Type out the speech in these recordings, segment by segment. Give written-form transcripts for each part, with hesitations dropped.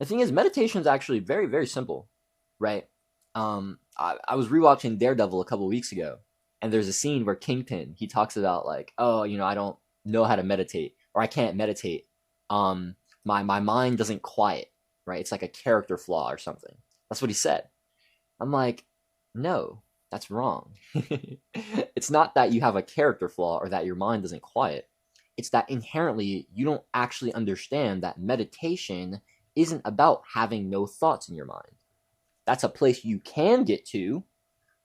The thing is, meditation is actually very, very simple, right? I was rewatching Daredevil a couple of weeks ago, and there's a scene where Kingpin he talks about like, oh, I don't know how to meditate, or I can't meditate. My mind doesn't quiet, right? It's like a character flaw or something. That's what he said. I'm like, no, that's wrong. It's not that you have a character flaw or that your mind doesn't quiet. It's that inherently you don't actually understand that meditation isn't about having no thoughts in your mind. That's a place you can get to,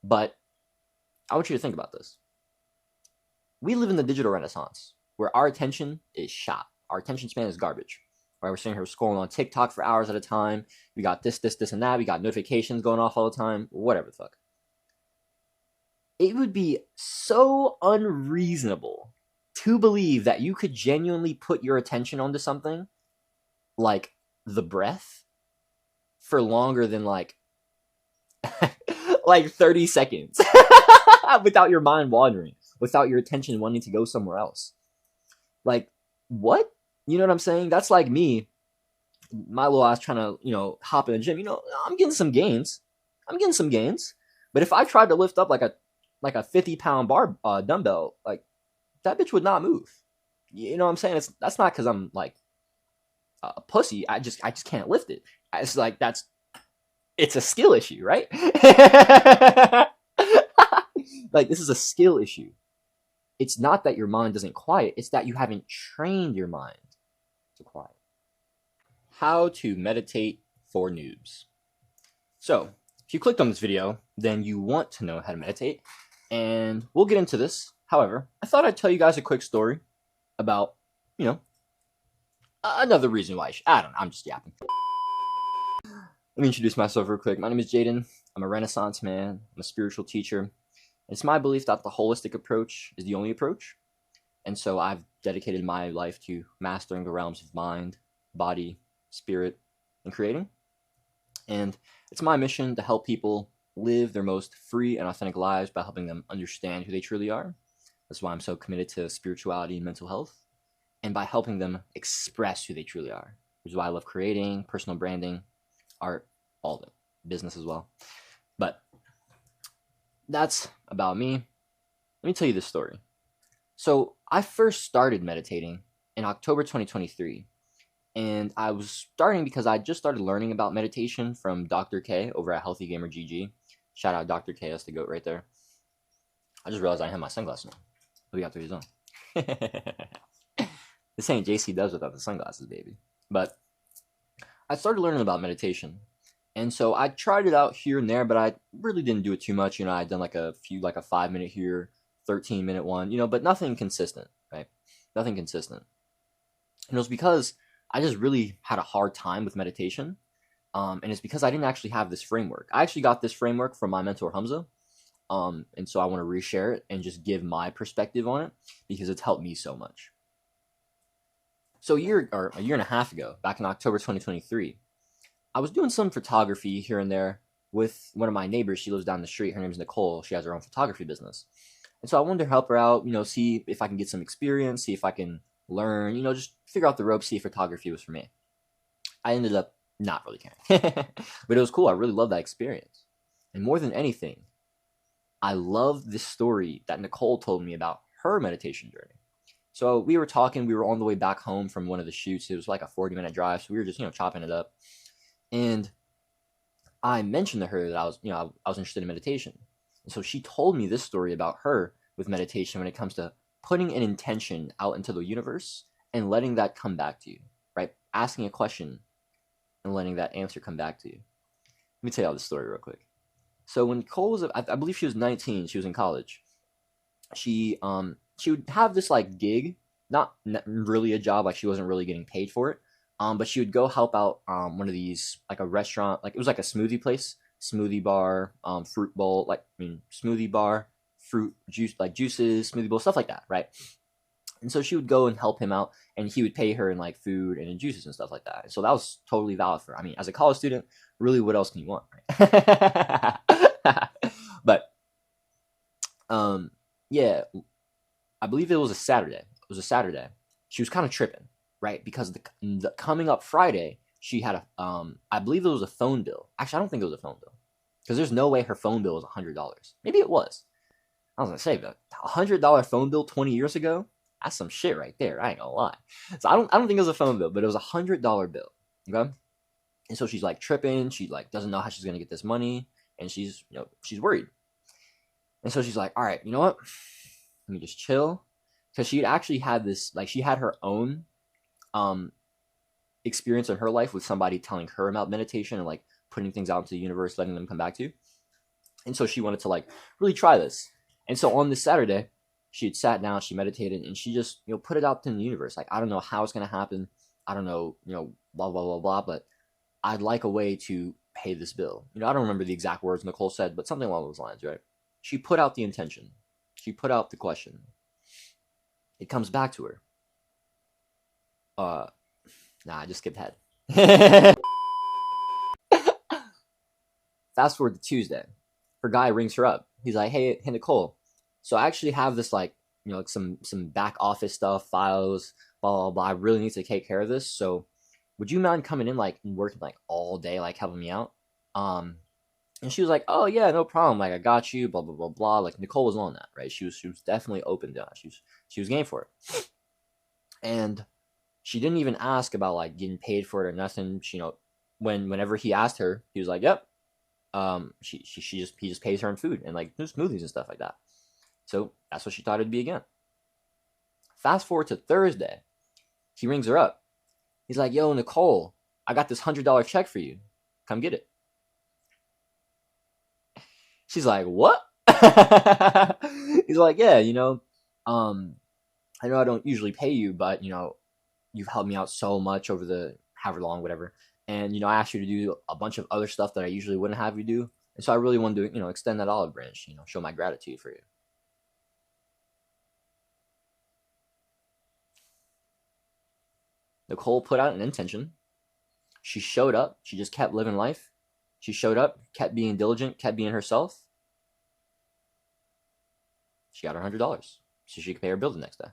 but I want you to think about this. We live in the digital renaissance where our attention is shot. Our attention span is garbage. Right? We're sitting here scrolling on TikTok for hours at a time. We got this, and that. We got notifications going off all the time. Whatever the fuck. It would be so unreasonable to believe that you could genuinely put your attention onto something like the breath for longer than like 30 seconds without your mind wandering, without your attention wanting to go somewhere else. Like, what? You know what I'm saying? That's like me, my little ass trying to, hop in the gym. I'm getting some gains. But if I tried to lift up like a 50-pound bar dumbbell, like that bitch would not move. You know what I'm saying? That's not because I'm like a pussy. I just can't lift it. It's like it's a skill issue, right? Like, this is a skill issue. It's not that your mind doesn't quiet, it's that you haven't trained your mind to quiet. How to meditate for noobs. So, if you clicked on this video, then you want to know how to meditate, and we'll get into this. However, I thought I'd tell you guys a quick story about, another reason why I don't know, I'm just yapping. Let me introduce myself real quick. My name is Jaden. I'm a Renaissance man. I'm a spiritual teacher. It's my belief that the holistic approach is the only approach. And so I've dedicated my life to mastering the realms of mind, body, spirit, and creating. And it's my mission to help people live their most free and authentic lives by helping them understand who they truly are. That's why I'm so committed to spirituality and mental health. And by helping them express who they truly are, which is why I love creating, personal branding, art, all of it, business as well. But that's about me. Let me tell you this story. So I first started meditating in October 2023, and I was starting because I just started learning about meditation from Dr. K over at Healthy Gamer GG. Shout out Dr. K, that's the goat right there. I just realized I have my sunglasses now. What do you got through his own? This ain't JC does without the sunglasses, baby. But I started learning about meditation. And so I tried it out here and there, but I really didn't do it too much. I'd done like a 5-minute here, 13-minute one, but nothing consistent, right? Nothing consistent. And it was because I just really had a hard time with meditation. And it's because I didn't actually have this framework. I actually got this framework from my mentor, Hamza. And so I want to reshare it and just give my perspective on it because it's helped me so much. So a year and a half ago, back in October 2023, I was doing some photography here and there with one of my neighbors. She lives down the street. Her name is Nicole. She has her own photography business. And so I wanted to help her out, see if I can get some experience, see if I can learn, just figure out the ropes, see if photography was for me. I ended up not really caring. But it was cool. I really loved that experience. And more than anything, I loved this story that Nicole told me about her meditation journey. So we were talking, we were on the way back home from one of the shoots. It was like a 40-minute drive. So we were just, chopping it up. And I mentioned to her that I was interested in meditation. And so she told me this story about her with meditation when it comes to putting an intention out into the universe and letting that come back to you, right? Asking a question and letting that answer come back to you. Let me tell you all this story real quick. So when Nicole was, I believe she was 19, she was in college. She would have this like gig, not really a job, like she wasn't really getting paid for it. But she would go help out one of these, like a restaurant, like it was like a smoothie place, smoothie bar, fruit bowl, smoothie bar, fruit juice, like juices, smoothie bowl, stuff like that, right? And so she would go and help him out, and he would pay her in like food and in juices and stuff like that. So that was totally valid for her. As a college student, really, what else can you want, right? But yeah, I believe it was a Saturday. She was kind of tripping, right? Because the coming up Friday, she had I believe it was a phone bill. Actually, I don't think it was a phone bill, because there's no way her phone bill was $100. Maybe it was. I was gonna say, but $100 phone bill 20 years ago, that's some shit right there. I ain't gonna lie. So I don't think it was a phone bill, but it was $100 bill. Okay, and so she's like tripping. She like doesn't know how she's gonna get this money, and she's worried. And so she's like, all right, you know what? Let me just chill, because she'd actually had this, like, she had her own experience in her life with somebody telling her about meditation and like putting things out into the universe, letting them come back to you. And so she wanted to like really try this. And so on this Saturday, she had sat down, she meditated, and she just, put it out in the universe. Like, I don't know how it's going to happen. I don't know, blah, blah, blah, blah, but I'd like a way to pay this bill. I don't remember the exact words Nicole said, but something along those lines, right? She put out the intention. She put out the question. It comes back to her. I just skipped ahead. Fast forward to Tuesday. Her guy rings her up. He's like, hey Nicole. So I actually have this like some back office stuff, files, blah, blah, blah. I really need to take care of this. So would you mind coming in like and working like all day, like helping me out? And she was like, oh yeah, no problem. Like, I got you, blah, blah, blah, blah. Like, Nicole was on that, right? She was definitely open to that. She was game for it. And she didn't even ask about like getting paid for it or nothing. She, whenever he asked her, he was like, yep. He just pays her in food and like smoothies and stuff like that. So that's what she thought it'd be again. Fast forward to Thursday, he rings her up. He's like, yo, Nicole, I got this $100 check for you. Come get it. She's like, what? He's like, yeah, I know I don't usually pay you, but you've helped me out so much over the however long, whatever. And I asked you to do a bunch of other stuff that I usually wouldn't have you do. And so I really wanted to, extend that olive branch, show my gratitude for you. Nicole put out an intention. She showed up. She just kept living life. She showed up, kept being diligent, kept being herself. She got her $100 so she could pay her bill the next day.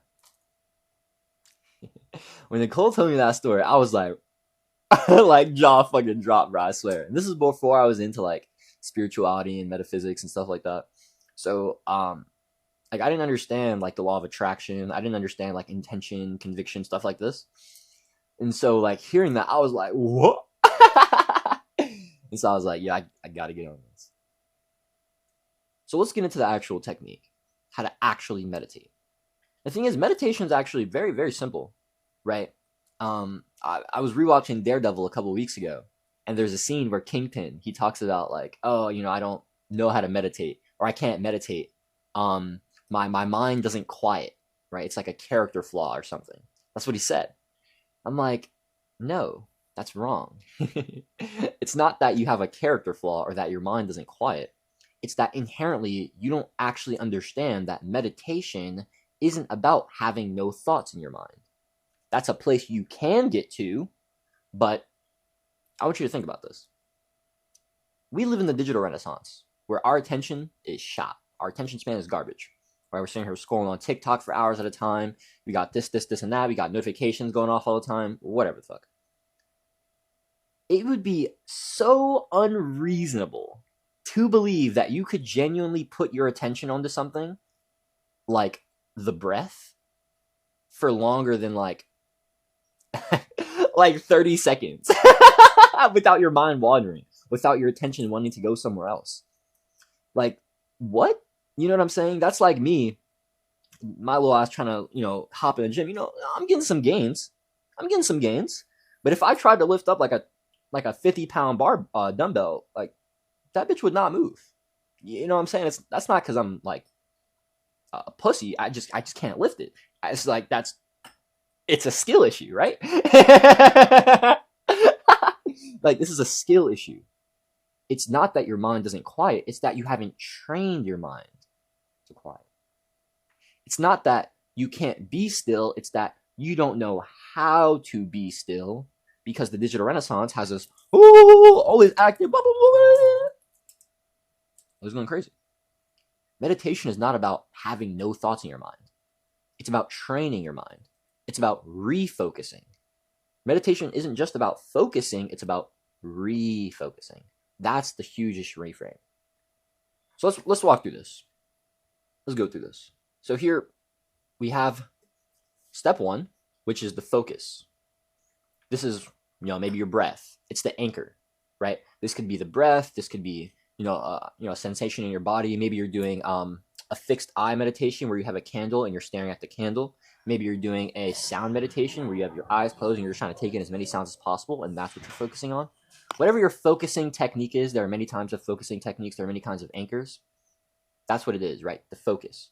When Nicole told me that story, I was like, like jaw fucking dropped, bro, I swear. And this is before I was into like spirituality and metaphysics and stuff like that. So, like I didn't understand like the law of attraction. I didn't understand like intention, conviction, stuff like this. And so like hearing that, I was like, what? And so I was like, yeah, I gotta get on this. So let's get into the actual technique, how to actually meditate. The thing is, meditation is actually very, very simple, right? I was rewatching Daredevil a couple weeks ago, and there's a scene where Kingpin, he talks about like, oh, I don't know how to meditate, or I can't meditate. My mind doesn't quiet, right? It's like a character flaw or something. That's what he said. I'm like, no, that's wrong. It's not that you have a character flaw or that your mind doesn't quiet. It's that inherently you don't actually understand that meditation isn't about having no thoughts in your mind. That's a place you can get to, but I want you to think about this. We live in the digital renaissance where our attention is shot. Our attention span is garbage. Right? We're sitting here scrolling on TikTok for hours at a time. We got this, and that. We got notifications going off all the time. Whatever the fuck. It would be so unreasonable to believe that you could genuinely put your attention onto something like the breath for longer than like 30 seconds without your mind wandering, without your attention wanting to go somewhere else. Like, what? You know what I'm saying? That's like me, my little ass trying to, hop in the gym. I'm getting some gains. But if I tried to lift up like a 50-pound bar dumbbell, like that bitch would not move. You know what I'm saying? That's not because I'm like a pussy. I just can't lift it. It's like it's a skill issue, right? Like, this is a skill issue. It's not that your mind doesn't quiet. It's that you haven't trained your mind to quiet. It's not that you can't be still. It's that you don't know how to be still, because the digital renaissance has us always active. Blah, blah, blah. I was going crazy. Meditation is not about having no thoughts in your mind. It's about training your mind. It's about refocusing. Meditation isn't just about focusing, it's about refocusing. That's the hugest reframe. So let's walk through this. Let's go through this. So here we have step one, which is the focus. This is, maybe your breath. It's the anchor, right? This could be the breath. This could be, a sensation in your body. Maybe you're doing a fixed eye meditation where you have a candle and you're staring at the candle. Maybe you're doing a sound meditation where you have your eyes closed and you're just trying to take in as many sounds as possible, and that's what you're focusing on. Whatever your focusing technique is, there are many types of focusing techniques. There are many kinds of anchors. That's what it is, right? The focus.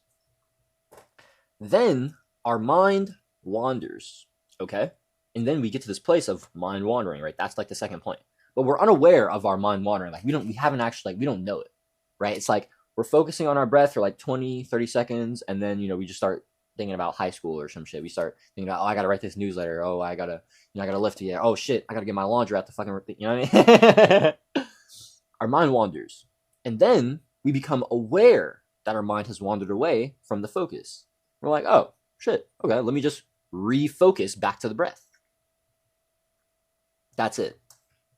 Then our mind wanders, okay? And then we get to this place of mind wandering, right? That's like the second point. But we're unaware of our mind wandering. Like we don't know it, right? It's like we're focusing on our breath for like 20, 30 seconds. And then, we just start thinking about high school or some shit. We start thinking about, I got to write this newsletter. Oh, I got to lift here. Oh shit, I got to get my laundry out the fucking, you know what I mean? Our mind wanders. And then we become aware that our mind has wandered away from the focus. We're like, oh shit, okay, let me just refocus back to the breath. That's it.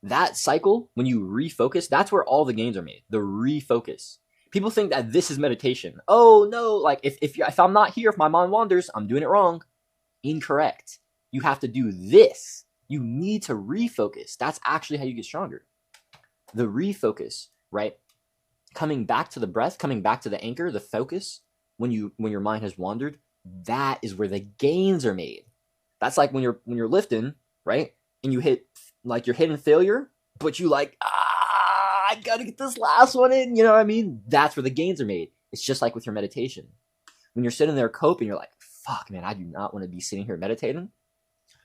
That cycle, when you refocus, that's where all the gains are made. The refocus. People think that this is meditation. Oh no, like if I'm not here, if my mind wanders, I'm doing it wrong. Incorrect. You have to do this. You need to refocus. That's actually how you get stronger. The refocus, right? Coming back to the breath, coming back to the anchor, the focus, when your mind has wandered, that is where the gains are made. That's like when you're lifting, right? And you hit, like, you're hitting failure, but you like, I gotta get this last one in, you know what I mean? That's where the gains are made. It's just like with your meditation. When you're sitting there coping, you're like, fuck, man, I do not want to be sitting here meditating.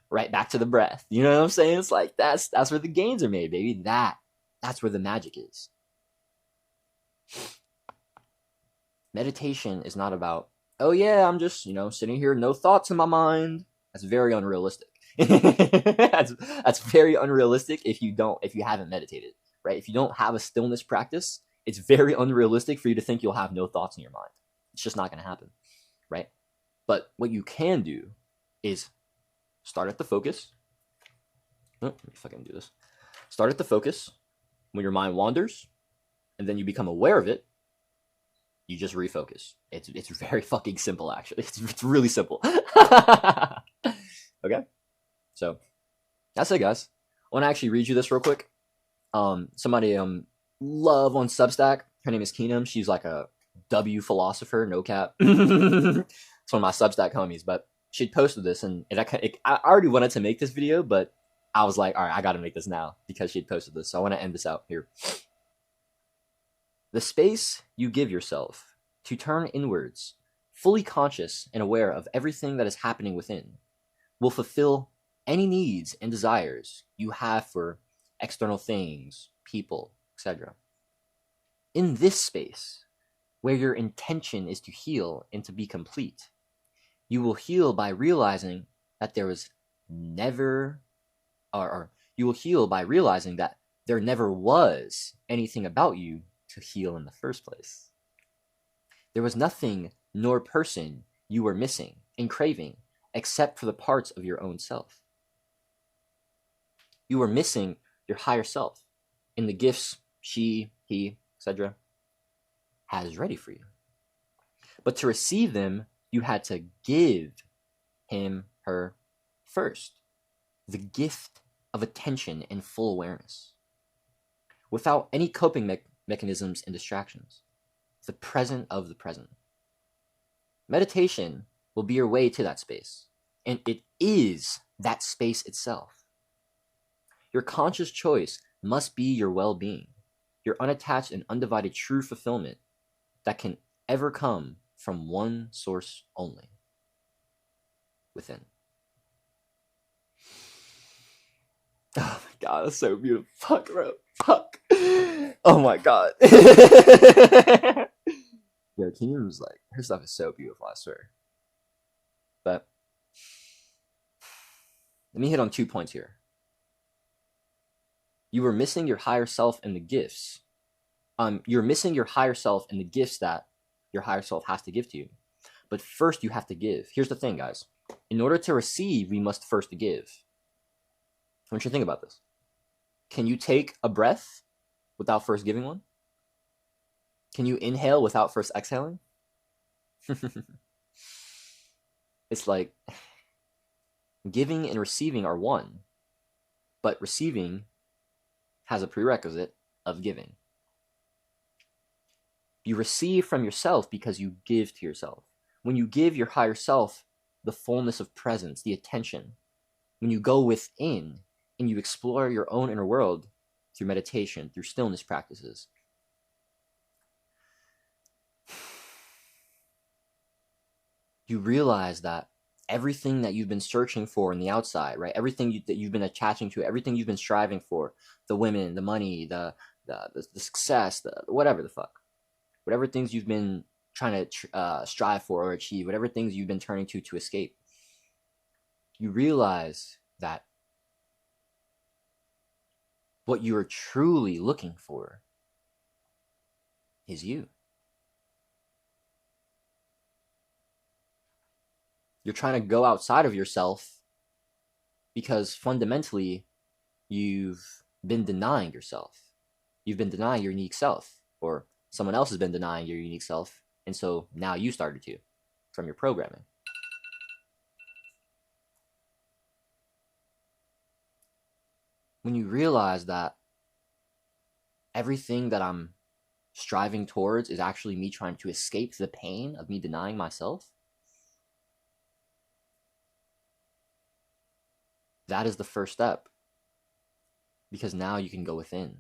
Right back to the breath. You know what I'm saying? It's like, that's where the gains are made, baby. That's where the magic is. Meditation is not about, oh yeah, I'm just, sitting here, no thoughts in my mind. That's very unrealistic. that's very unrealistic if you haven't meditated, right? If you don't have a stillness practice, it's very unrealistic for you to think you'll have no thoughts in your mind. It's just not going to happen, right? But what you can do is start at the focus. Let me fucking do this. Start at the focus. When your mind wanders, and then you become aware of it, you just refocus. It's very fucking simple, actually. It's really simple. Okay? So, that's it, guys. I want to actually read you this real quick. Somebody love on Substack. Her name is Keenum. She's like a W philosopher, no cap. It's one of my Substack homies, but she'd posted this, and I already wanted to make this video, but I was like, all right, I got to make this now because she'd posted this. So I want to end this out here. The space you give yourself to turn inwards, fully conscious and aware of everything that is happening within, will fulfill any needs and desires you have for external things, people, etc. In this space, where your intention is to heal and to be complete, you will heal by realizing that there was never, or you will heal by realizing that there never was anything about you to heal in the first place. There was nothing nor person you were missing and craving except for the parts of your own self. You were missing your higher self in the gifts she, he, etc. has ready for you. But to receive them, you had to give him, her first. The gift of attention and full awareness. Without any coping mechanisms and distractions. The present of the present. Meditation will be your way to that space. And it is that space itself. Your conscious choice must be your well-being, your unattached and undivided true fulfillment that can ever come from one source only, within. Oh my god, that's so beautiful. Fuck, bro. Fuck. Oh my god. Yo, Keenum's like, her stuff is so beautiful, I swear. But let me hit on 2 points here. You were missing your higher self and the gifts. You're missing your higher self and the gifts that your higher self has to give to you. But first you have to give. Here's the thing, guys. In order to receive, we must first give. I want you to think about this. Can you take a breath without first giving one? Can you inhale without first exhaling? It's like giving and receiving are one, but receiving has a prerequisite of giving. You receive from yourself because you give to yourself. When you give your higher self the fullness of presence, the attention, when you go within and you explore your own inner world through meditation, through stillness practices, you realize that everything that you've been searching for in the outside, right? Everything that you've been attaching to, everything you've been striving for, the women, the money, the success, the whatever the fuck, whatever things you've been trying to strive for or achieve, whatever things you've been turning to escape, you realize that what you are truly looking for is you. You're trying to go outside of yourself because fundamentally you've been denying yourself. You've been denying your unique self, or someone else has been denying your unique self, and so now you started to from your programming. When you realize that everything that I'm striving towards is actually me trying to escape the pain of me denying myself, that is the first step. Because now you can go within.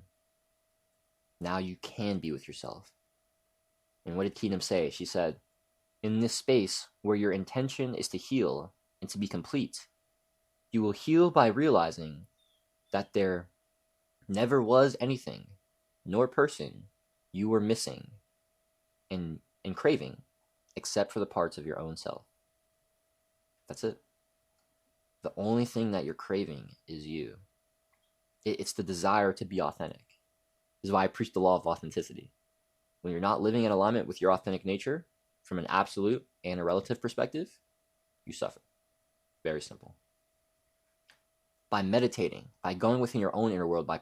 Now you can be with yourself. And what did Keenum say? She said, in this space where your intention is to heal and to be complete, you will heal by realizing that there never was anything, nor person, you were missing and craving, except for the parts of your own self. That's it. The only thing that you're craving is you. It's the desire to be authentic. This is why I preach the law of authenticity. When you're not living in alignment with your authentic nature, from an absolute and a relative perspective, you suffer. Very simple. By meditating, by going within your own inner world, by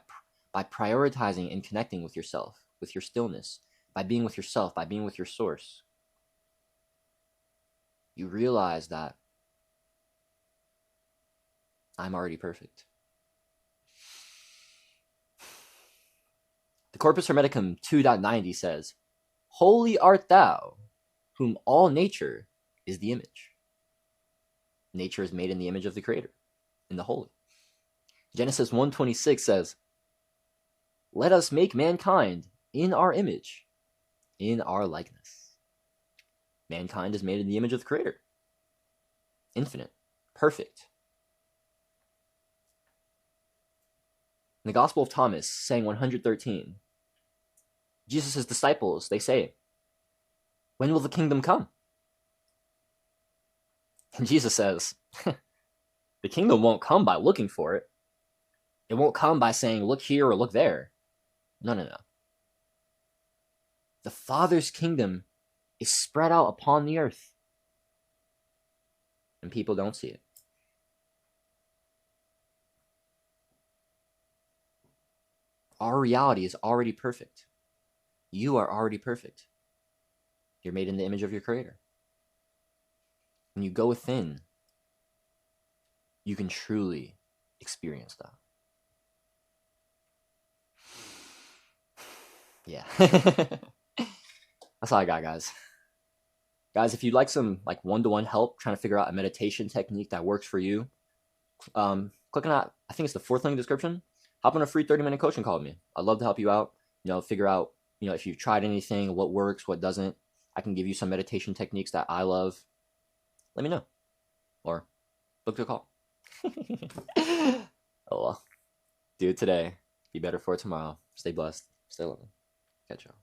prioritizing and connecting with yourself, with your stillness, by being with yourself, by being with your source, you realize that I'm already perfect. The Corpus Hermeticum 2.90 says, holy art thou, whom all nature is the image. Nature is made in the image of the Creator, in the holy. Genesis 1:26 says, let us make mankind in our image, in our likeness. Mankind is made in the image of the Creator. Infinite, perfect. In the Gospel of Thomas, saying 113, Jesus' disciples, they say, when will the kingdom come? And Jesus says, the kingdom won't come by looking for it. It won't come by saying, look here or look there. No. The Father's kingdom is spread out upon the earth, and people don't see it. Our reality is already perfect. You are already perfect. You're made in the image of your Creator. When you go within, you can truly experience that. Yeah. That's all I got, guys. Guys, if you'd like some one-to-one help trying to figure out a meditation technique that works for you, click on that. I think it's the fourth link in the description. Hop on a free 30-minute coaching call with me. I'd love to help you out. Figure out, if you've tried anything, what works, what doesn't. I can give you some meditation techniques that I love. Let me know. Or book the call. Oh well. Do it today. Be better for it tomorrow. Stay blessed. Stay loving. Catch y'all.